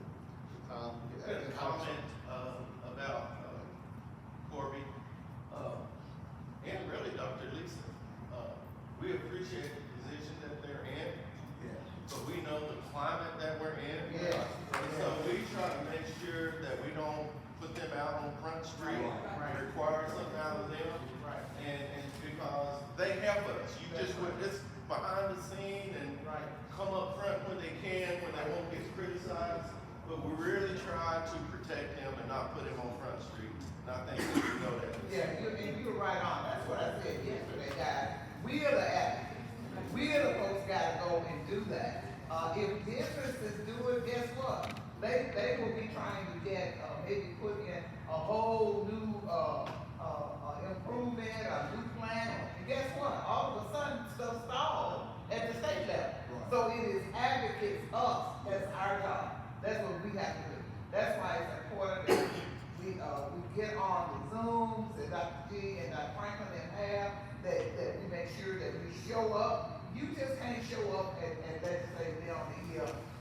a comment about Corby and really Dr. Lisa. We appreciate the position that they're in, but we know the climate that we're in. Yeah. And so we try to make sure that we don't put them out on Front Street, require something out of them. And because they help us. You just would, behind the scene and come up front when they can, when they won't get criticized. But we really try to protect him and not put him on Front Street. And I think that you know that. Yeah, and you were right on. That's what I said yesterday, guys. We are the advocates. We are the folks gotta go and do that. If businesses do it, guess what? They will be trying to get, maybe put in a whole new, improvement, a new plan. And guess what? All of a sudden, stuff stalled at the state level. So it is advocates, us, that's our job. That's what we have to do. That's why it's important that we get on the Zooms that Dr. G and Dr. Franklin and have, that we make sure that we show up. You just can't show up and legislate on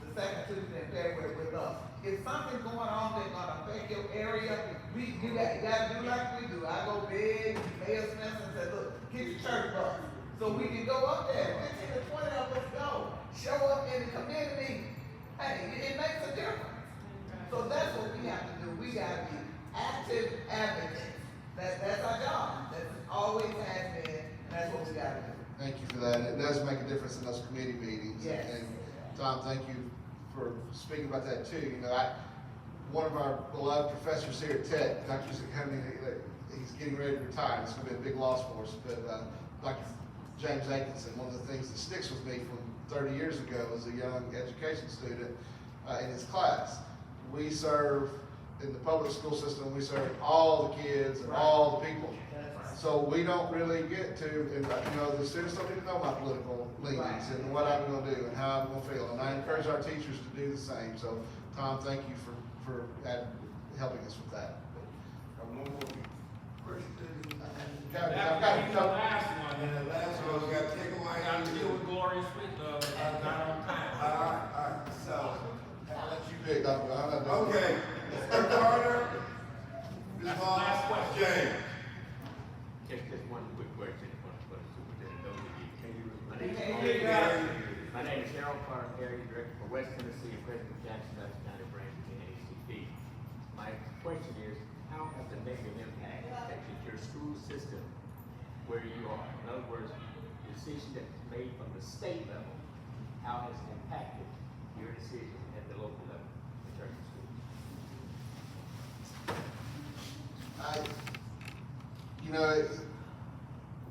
the second Tuesday in February with us. If something's going on that's gonna affect your area, you gotta do like we do. I go big, Mayor Smith and say, look, get your church bus. So we can go up there, 15 to 20 of us go, show up in the community. Hey, it makes a difference. So that's what we have to do. We gotta be active advocates. That's our job. That's always has been, and that's what we gotta do. Thank you for that. It does make a difference in those committee meetings. Yes. And Tom, thank you for speaking about that too. You know, one of our beloved professors here at Tech, Dr. Zucconi, he's getting ready to retire. It's going to be a big loss for us. But Dr. James Atkinson, one of the things that sticks with me from 30 years ago as a young education student in his class. We serve, in the public school system, we serve all the kids and all the people. So we don't really get to, and, you know, the students don't even know my political leanings and what I'm going to do and how I'm going to feel. And I encourage our teachers to do the same. So, Tom, thank you for helping us with that. One more question. I've got He's the last one. And the last one, we got to take a line. Got to deal with Gloria Smith, not on time. All right, so. I'll let you pick. I'm not doing Okay, Mr. Carter, Ms. That's the Vaughn, last question. James. Just one quick question for the superintendent. Those of you, can you, my name is Harold Carter, Area Director for West Tennessee and President Jackson, Dutton County branch of the NACP. My question is, how has the negative impact affected your school system where you are? In other words, the decision that's made from the state level, how has it impacted your decision at the local level in terms of schools? You know,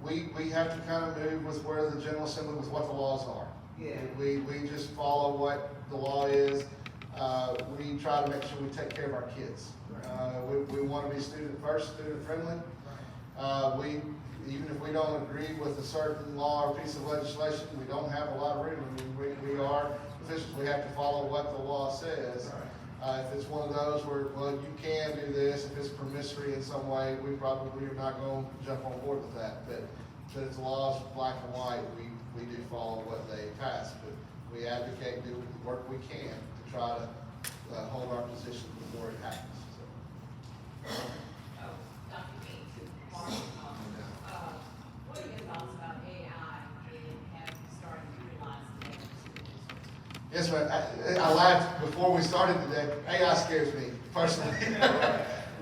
we have to kind of move with where the General Assembly, with what the laws are. Yeah. We just follow what the law is. We try to make sure we take care of our kids. We want to be student first, student friendly. Even if we don't agree with a certain law or piece of legislation, we don't have a lot of room. I mean, we are officials. We have to follow what the law says. If it's one of those where, well, you can do this, if it's permissive in some way, we probably are not going to jump on board with that. But it's laws, black and white, we do follow what they pass. But we advocate and do the work we can to try to hold our position before it happens. So. Dr. Gates, what are your thoughts about AI and have you started utilizing that in school districts? Yes, ma'am. I laughed before we started today. AI scares me personally.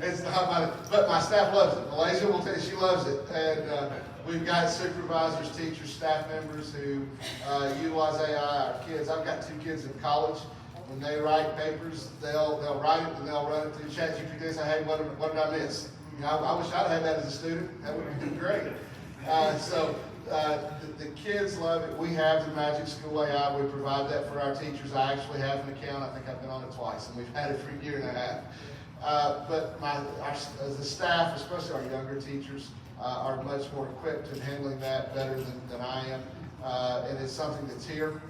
It's not but my staff loves it. Malaysia will tell you she loves it. And we've got supervisors, teachers, staff members who utilize AI. Our kids, I've got 2 kids in college. When they write papers, they'll write it and they'll run it through ChatGPT and say, hey, what did I miss? You know, I wish I'd had that as a student. That would have been great. The kids love it. We have the Magic School AI. We provide that for our teachers. I actually have an account. I think I've been on it twice, and we've had it for a year and a half. But the staff, especially our younger teachers, are much more equipped in handling that better than I am. And it's something that's here.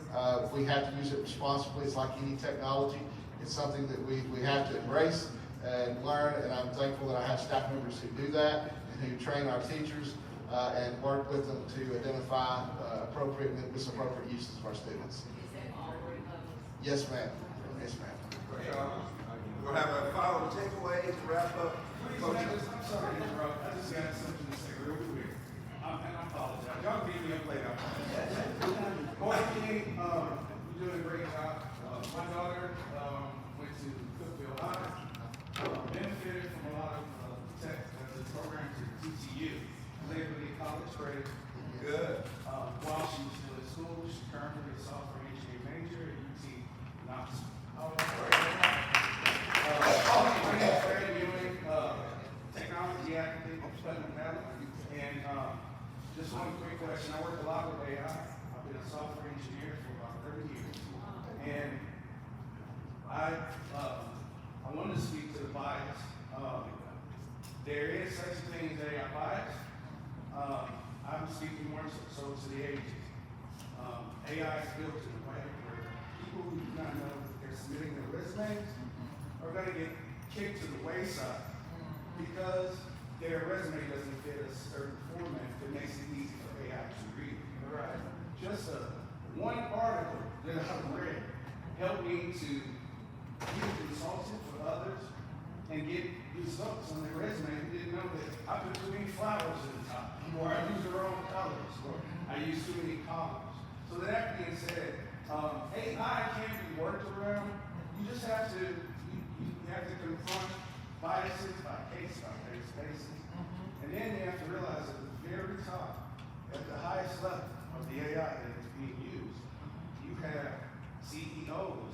We have to use it responsibly. It's like any technology. It's something that we have to embrace and learn, and I'm thankful that I have staff members who do that and who train our teachers and work with them to identify appropriate and misappropriate uses of our students. Is that already published? Yes, ma'am. Yes, ma'am. We'll have a final takeaway to wrap up. I'm sorry to interrupt. I just got something to say real quick. And I apologize. Y'all beat me up later. Boy, King, you're doing a great job. My daughter went to Cookville High, benefited from a lot of the programs at TCU. Was able to get college credit. Good. While she was still at school, English, currently a software engineering major at UT Knoxville. All my friends are doing technology academic Putnam Valley. And just one quick question. I work a lot with AI. I've been a software engineer for about 30 years. And I want to speak to the bias. There is such a thing as AI bias. I'm speaking more so to the ages. AI is built in a way where people who do not know that they're submitting their resumes are going to get kicked to the wayside because their resume doesn't fit a certain format that makes it easy for AI to read. Right. Just one article that I've read helped me to be a consultant for others and get results on their resume who didn't know that I put too many flowers in the top, or I used the wrong colors, or I used too many columns. So that being said, AI can't be worked around. You just have to, you have to confront biases by case basis. And then you have to realize at the very top, at the highest level of the AI that is being used, you have CEOs,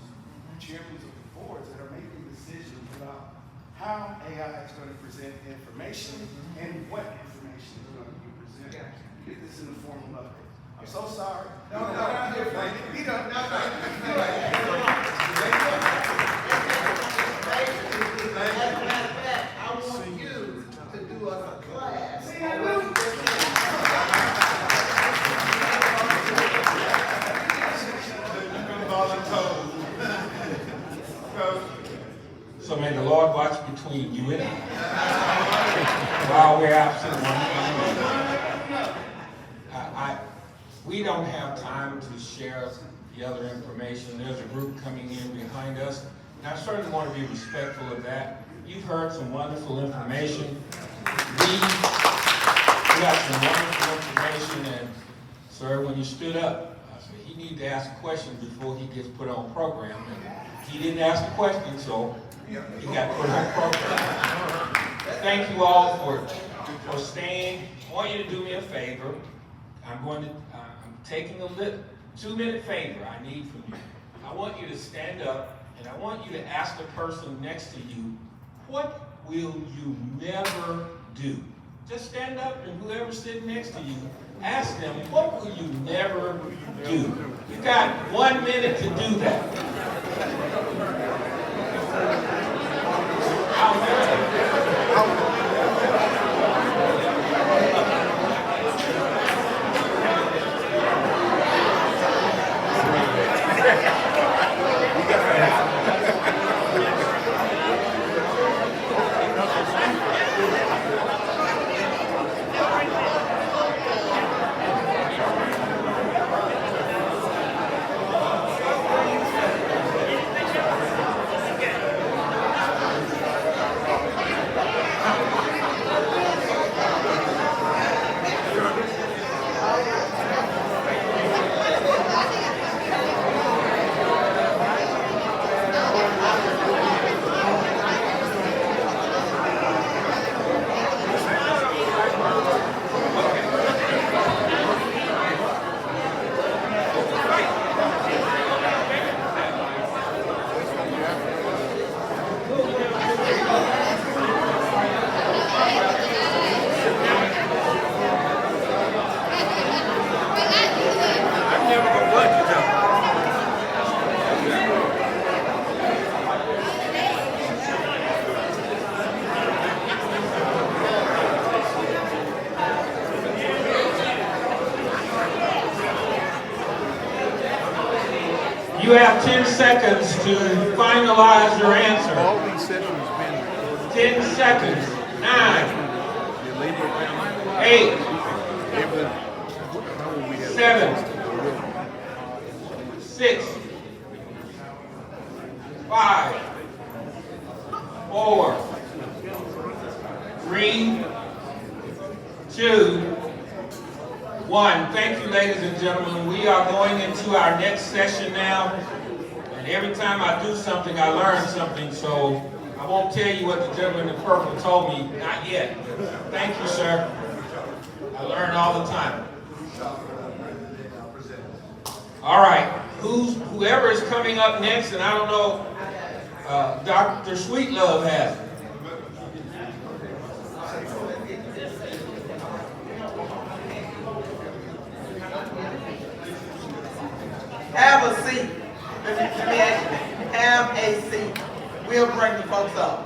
chairmen of the boards that are making decisions about how AI is going to present information and what information is going to be presented. You get this in the form of updates. I'm so sorry. No. We don't. I want you to do us a class. So may the Lord watch between you and I while we're absent one from another. We don't have time to share the other information. There's a group coming in behind us, and I certainly want to be respectful of that. You've heard some wonderful information. We got some wonderful information, and sir, when you stood up, I said he needs to ask a question before he gets put on program. And he didn't ask a question, so he got put on program. Thank you all for staying. I want you to do me a favor. I'm taking a 2-minute favor I need from you. I want you to stand up and I want you to ask the person next to you, what will you never do? Just stand up and whoever's sitting next to you, ask them, what will you never do? You got 1 minute to do that. You have 10 seconds to finalize your answer. 10 seconds. 9, 8, 7, 6, 5, 4, 3, 2, 1. Thank you, ladies and gentlemen. We are going into our next session now. And every time I do something, I learn something. So I won't tell you what the gentleman in purple told me. Not yet. Thank you, sir. I learn all the time. All right, whoever is coming up next, and I don't know, Dr. Sweetlove has it. Have a seat. Let me ask you, have a seat. We'll bring the folks up.